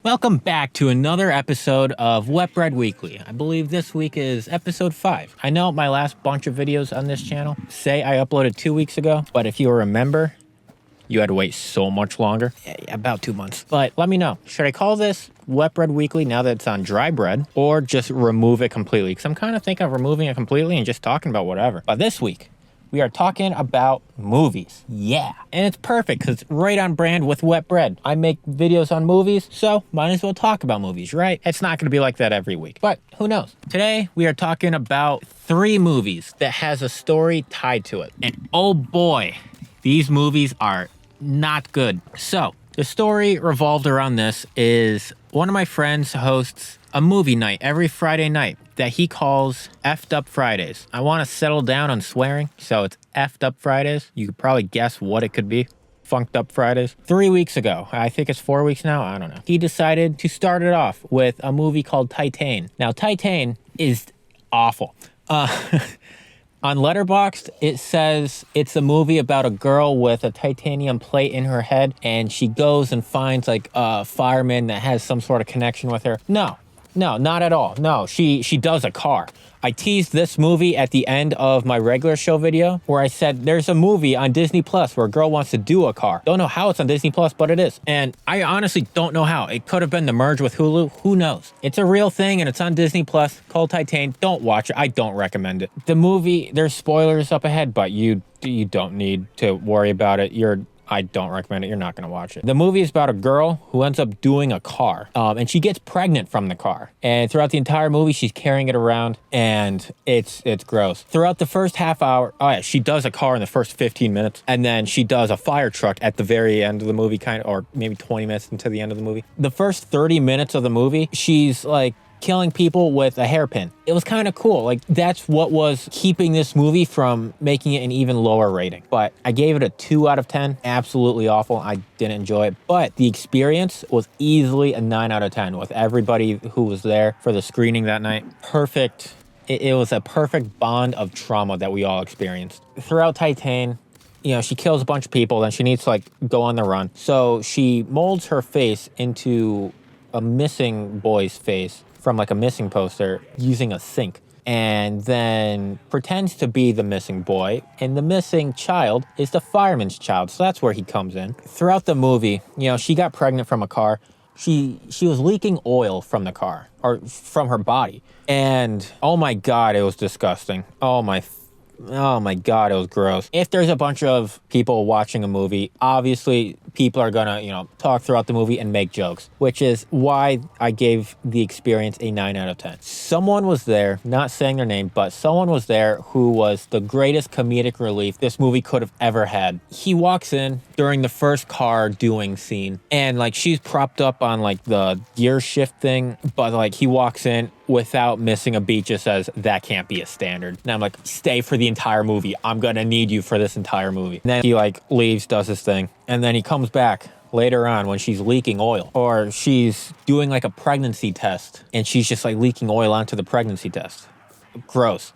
Welcome back to another episode of Wetbread Weekly. I believe this week is episode 5. I know my last bunch of videos on this channel say I uploaded 2 weeks ago, but if you remember, you had to wait so much longer. Yeah, about 2 months. But let me know, should I call this Wetbread Weekly now that it's on DryBread, or just remove it completely? Because I'm kind of thinking of removing it completely and just talking about whatever. But this week, we are talking about movies. Yeah. And it's perfect because it's right on brand with Wetbread. I make videos on movies, so might as well talk about movies, right? It's not going to be like that every week, but who knows? Today, we are talking about 3 movies that has a story tied to it. And oh boy, these movies are not good. So the story revolved around this is one of my friends hosts a movie night every Friday night that he calls Effed Up Fridays. I want to settle down on swearing, so it's Effed Up Fridays. You could probably guess what it could be. Funked Up Fridays. 3 weeks ago, I think it's 4 weeks now, I don't know, he decided to start it off with a movie called Titane. Now, Titane is awful. On Letterboxd, it says it's a movie about a girl with a titanium plate in her head, and she goes and finds like a fireman that has some sort of connection with her. No, not at all. No, she does a car. I teased this movie at the end of my regular show video where I said there's a movie on Disney Plus where a girl wants to do a car. Don't know how it's on Disney Plus, but it is. And I honestly don't know how. It could have been the merge with Hulu. Who knows? It's a real thing and it's on Disney Plus called Titane. Don't watch it. I don't recommend it. The movie, there's spoilers up ahead, but you don't need to worry about it. I don't recommend it. You're not going to watch it. The movie is about a girl who ends up doing a car, and she gets pregnant from the car. And throughout the entire movie, she's carrying it around, and it's gross. Throughout the first half hour, she does a car in the first 15 minutes, and then she does a fire truck at the very end of the movie, or maybe 20 minutes into the end of the movie. The first 30 minutes of the movie, she's like killing people with a hairpin. It was kind of cool. Like, that's what was keeping this movie from making it an even lower rating. But I gave it a 2 out of 10. Absolutely awful. I didn't enjoy it. But the experience was easily a 9 out of 10 with everybody who was there for the screening that night. Perfect. It was a perfect bond of trauma that we all experienced. Throughout Titane, she kills a bunch of people, then she needs to go on the run. So she molds her face into a missing boy's face from a missing poster using a sink, and then pretends to be the missing boy, and the missing child is the fireman's child, so that's where he comes in. Throughout the movie, she got pregnant from a car. She was leaking oil from the car, or from her body, and oh my god, it was disgusting. Oh my god, it was gross. If there's a bunch of people watching a movie, obviously people are gonna, talk throughout the movie and make jokes, which is why I gave the experience a 9 out of 10. Someone was there, not saying their name, but someone was there who was the greatest comedic relief this movie could have ever had. He walks in during the first car doing scene, and she's propped up on the gear shift thing, but he walks in without missing a beat, just says, "That can't be a standard." And I'm like, stay for the entire movie. I'm gonna need you for this entire movie. And then he leaves, does his thing, and then he comes back later on when she's leaking oil, or she's doing a pregnancy test and she's just leaking oil onto the pregnancy test. Gross.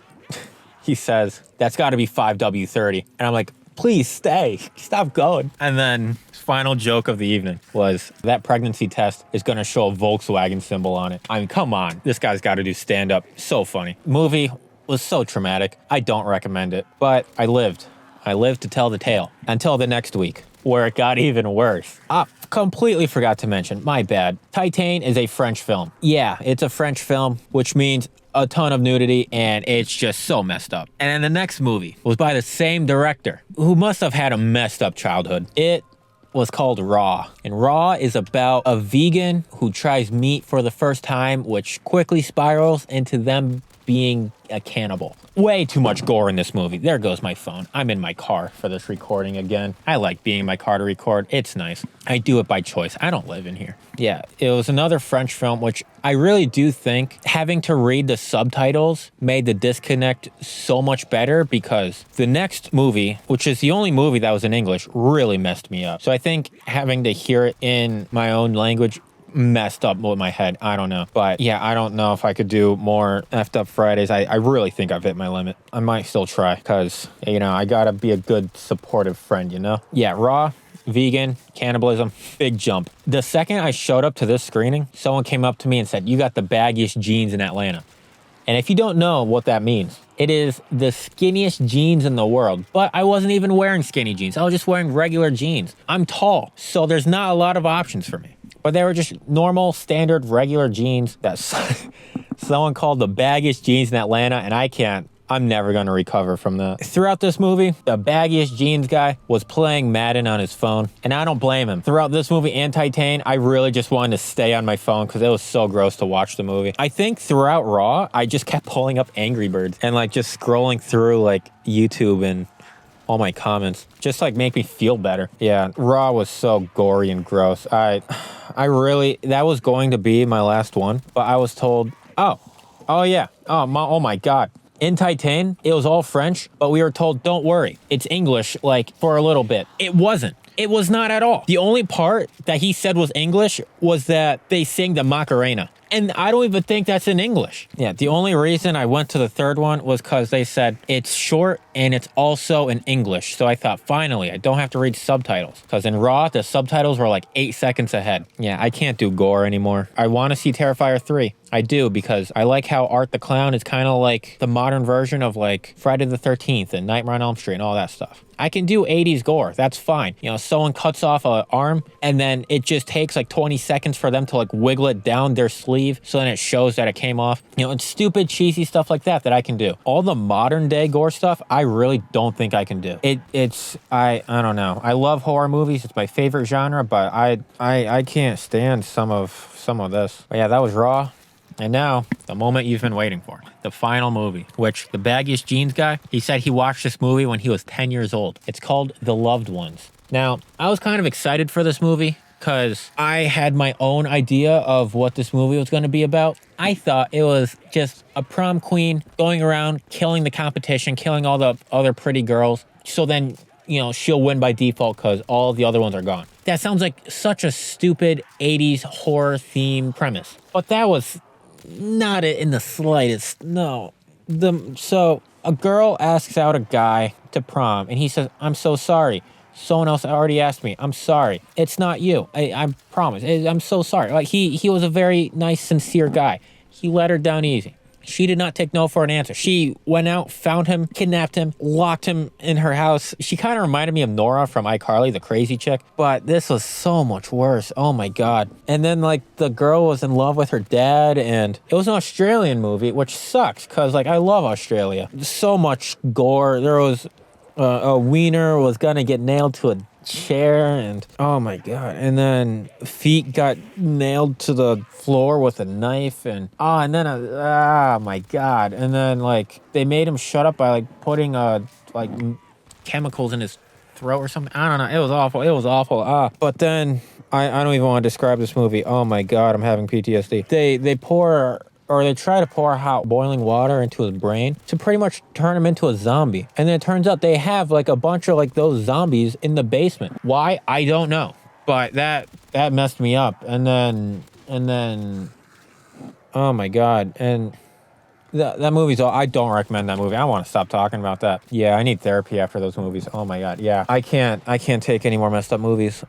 He says, "That's got to be 5W30. And I'm like, please stay, stop going. And then final joke of the evening was that pregnancy test is going to show a Volkswagen symbol on it. I mean, come on, this guy's got to do stand-up. So funny. Movie was so traumatic. I don't recommend it, but I lived to tell the tale until the next week, where it got even worse. Completely forgot to mention, my bad. Titane is a French film. Yeah, it's a French film, which means a ton of nudity, and it's just so messed up. And then the next movie was by the same director, who must have had a messed up childhood. It was called Raw. And Raw is about a vegan who tries meat for the first time, which quickly spirals into them being a cannibal. Way too much gore in this movie. There goes my phone. I'm in my car for this recording again. I like being in my car to record. It's nice. I do it by choice. I don't live in here. Yeah, it was another French film, which I really do think having to read the subtitles made the disconnect so much better, because the next movie, which is the only movie that was in English, really messed me up. So I think having to hear it in my own language messed up with my head. I don't know. But yeah, I don't know if I could do more effed up Fridays. I really think I've hit my limit. I might still try because, I gotta be a good supportive friend, Yeah, Raw vegan, cannibalism, big jump. The second I showed up to this screening, someone came up to me and said, "You got the baggiest jeans in Atlanta." And if you don't know what that means, it is the skinniest jeans in the world. But I wasn't even wearing skinny jeans. I was just wearing regular jeans. I'm tall, so there's not a lot of options for me. But they were just normal, standard, regular jeans that someone called the baggiest jeans in Atlanta, and I'm never going to recover from that. Throughout this movie, the baggiest jeans guy was playing Madden on his phone, and I don't blame him. Throughout this movie and Titane, I really just wanted to stay on my phone because it was so gross to watch the movie. I think throughout Raw, I just kept pulling up Angry Birds and like just scrolling through like YouTube and all my comments, just like make me feel better. Yeah, Raw was so gory and gross. I really, that was going to be my last one, but I was told, oh yeah, oh my God. In Titane, it was all French, but we were told, don't worry, it's English, like, for a little bit. It wasn't. It was not at all. The only part that he said was English was that they sing the Macarena. And I don't even think that's in English. Yeah, the only reason I went to the third one was because they said it's short and it's also in English. So I thought, finally, I don't have to read subtitles. Because in Raw, the subtitles were like 8 seconds ahead. Yeah, I can't do gore anymore. I want to see Terrifier 3. I do, because I like how Art the Clown is kind of like the modern version of like Friday the 13th and Nightmare on Elm Street and all that stuff. I can do 80s gore. That's fine. You know, someone cuts off an arm and then it just takes like 20 seconds for them to like wiggle it down their sleeve so then it shows that it came off. You know, it's stupid, cheesy stuff like that I can do. All the modern day gore stuff, I really don't think I can do. I don't know. I love horror movies. It's my favorite genre, but I can't stand some of this. But yeah, that was Raw. And now, the moment you've been waiting for, the final movie, which the baggiest jeans guy, he said he watched this movie when he was 10 years old. It's called The Loved Ones. Now, I was kind of excited for this movie because I had my own idea of what this movie was going to be about. I thought it was just a prom queen going around, killing the competition, killing all the other pretty girls. So then, you know, she'll win by default because all the other ones are gone. That sounds like such a stupid 80s horror theme premise. But that was not in the slightest. No. So a girl asks out a guy to prom and he says, "I'm so sorry. Someone else already asked me. I'm sorry. It's not you. I promise. I'm so sorry." Like he was a very nice, sincere guy. He let her down easy. She did not take no for an answer. She went out, found him, kidnapped him, locked him in her house. She kind of reminded me of Nora from iCarly, the crazy chick. But this was so much worse. Oh my God. And then like the girl was in love with her dad, and it was an Australian movie, which sucks because like I love Australia. So much gore. There was a wiener was gonna get nailed to a chair, and oh my God. And then feet got nailed to the floor with a knife, and oh my God. And then like they made him shut up by like putting like chemicals in his throat or something. I don't know. It was awful. But then I don't even want to describe this movie. Oh my God, I'm having PTSD. They try to pour hot boiling water into his brain to pretty much turn him into a zombie. And then it turns out they have like a bunch of like those zombies in the basement. Why? I don't know. But that messed me up. And then oh my God. And that movie's all, I don't recommend that movie. I want to stop talking about that. Yeah, I need therapy after those movies. Oh my God. Yeah, I can't take any more messed up movies.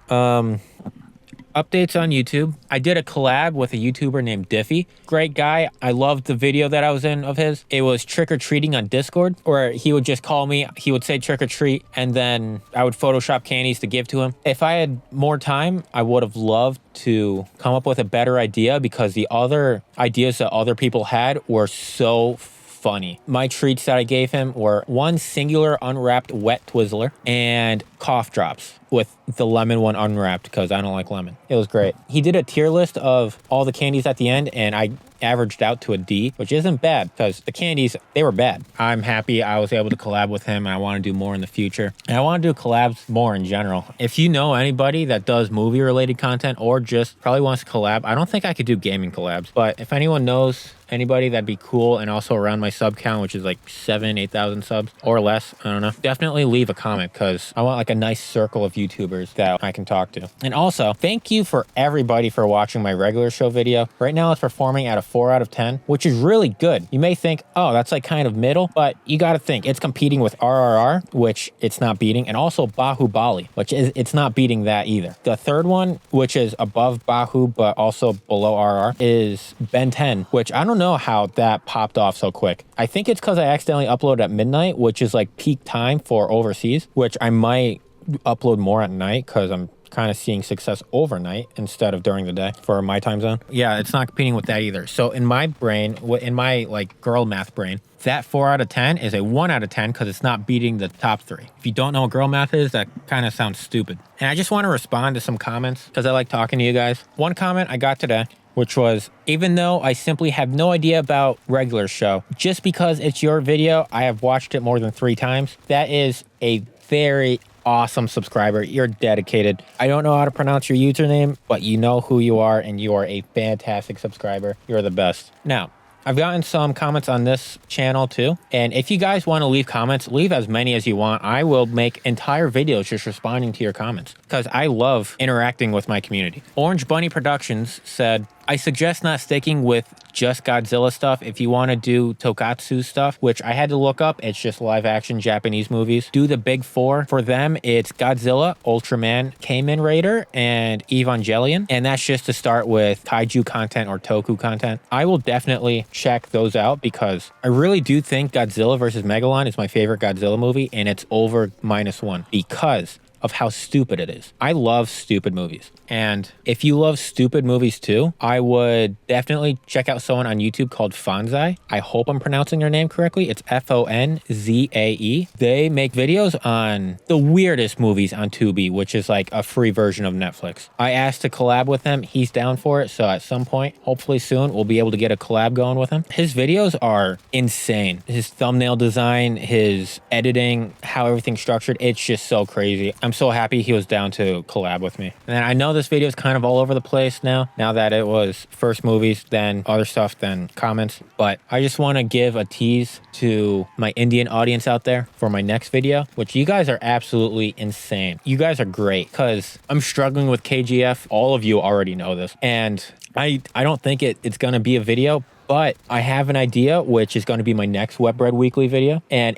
Updates on YouTube. I did a collab with a YouTuber named Diffie. Great guy. I loved the video that I was in of his. It was trick-or-treating on Discord, where he would just call me, he would say trick-or-treat, and then I would Photoshop candies to give to him. If I had more time, I would have loved to come up with a better idea, because the other ideas that other people had were so funny. My treats that I gave him were one singular unwrapped wet Twizzler and cough drops with the lemon one unwrapped because I don't like lemon. It was great. He did a tier list of all the candies at the end, and I averaged out to a D, which isn't bad because the candies, they were bad. I'm happy I was able to collab with him, and I want to do more in the future. And I want to do collabs more in general. If you know anybody that does movie related content or just probably wants to collab, I don't think I could do gaming collabs, but if anyone knows anybody that'd be cool and also around my sub count, which is like 8,000 subs or less, I don't know, definitely leave a comment because I want like a nice circle of YouTubers that I can talk to. And also, thank you for everybody for watching my regular show video. Right now it's performing at a 4 out of 10, which is really good. You may think, oh, that's like kind of middle, but you got to think it's competing with RRR, which it's not beating, and also Bahubali, which is it's not beating that either. The third one, which is above Bahu but also below RR, is Ben 10, which I don't know how that popped off so quick. I think it's because I accidentally uploaded at midnight, which is like peak time for overseas, which I might upload more at night because I'm kind of seeing success overnight instead of during the day for my time zone. Yeah, it's not competing with that either. So in my brain, in my like girl math brain, that 4 out of 10 is a 1 out of 10 because it's not beating the top 3. If you don't know what girl math is, that kind of sounds stupid. And I just want to respond to some comments because I like talking to you guys. One comment I got today, which was, even though I simply have no idea about regular show, just because it's your video, I have watched it more than 3 times. That is a very awesome subscriber. You're dedicated. I don't know how to pronounce your username, but you know who you are, and you are a fantastic subscriber. You're the best. Now, I've gotten some comments on this channel too. And if you guys want to leave comments, leave as many as you want. I will make entire videos just responding to your comments because I love interacting with my community. Orange Bunny Productions said, I suggest not sticking with just Godzilla stuff. If you want to do Tokatsu stuff, which I had to look up, it's just live action Japanese movies. Do the big 4. For them, it's Godzilla, Ultraman, Kamen Rider, and Evangelion. And that's just to start with kaiju content or toku content. I will definitely check those out because I really do think Godzilla vs. Megalon is my favorite Godzilla movie, and it's over -1 because of how stupid it is. I love stupid movies. And if you love stupid movies too, I would definitely check out someone on YouTube called Fonzae. I hope I'm pronouncing their name correctly. It's Fonzae. They make videos on the weirdest movies on Tubi, which is like a free version of Netflix. I asked to collab with him. He's down for it. So at some point, hopefully soon, we'll be able to get a collab going with him. His videos are insane. His thumbnail design, his editing, how everything's structured, it's just so crazy. I'm so happy he was down to collab with me. And I know this video is kind of all over the place now that it was first movies, then other stuff, then comments. But I just want to give a tease to my Indian audience out there for my next video, which you guys are absolutely insane. You guys are great because I'm struggling with KGF. All of you already know this. And I don't think it's going to be a video, but I have an idea, which is going to be my next Wetbread Weekly video. And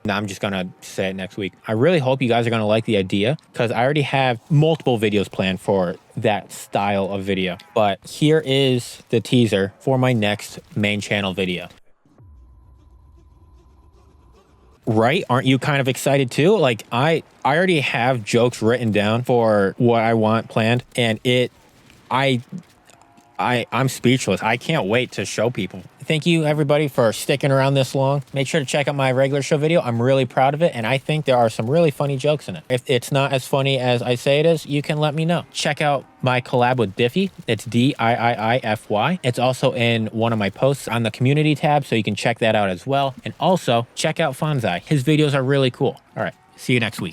I'm just going to say it next week. I really hope you guys are going to like the idea because I already have multiple videos planned for that style of video. But here is the teaser for my next main channel video. Right? Aren't you kind of excited too? Like I already have jokes written down for what I want planned, and I'm speechless. I can't wait to show people. Thank you everybody for sticking around this long. Make sure to check out my regular show video. I'm really proud of it, and I think there are some really funny jokes in it. If it's not as funny as I say it is, you can let me know. Check out my collab with Diffy. It's Diiify. It's also in one of my posts on the community tab, so you can check that out as well. And also check out Fonzae. His videos are really cool. All right, see you next week.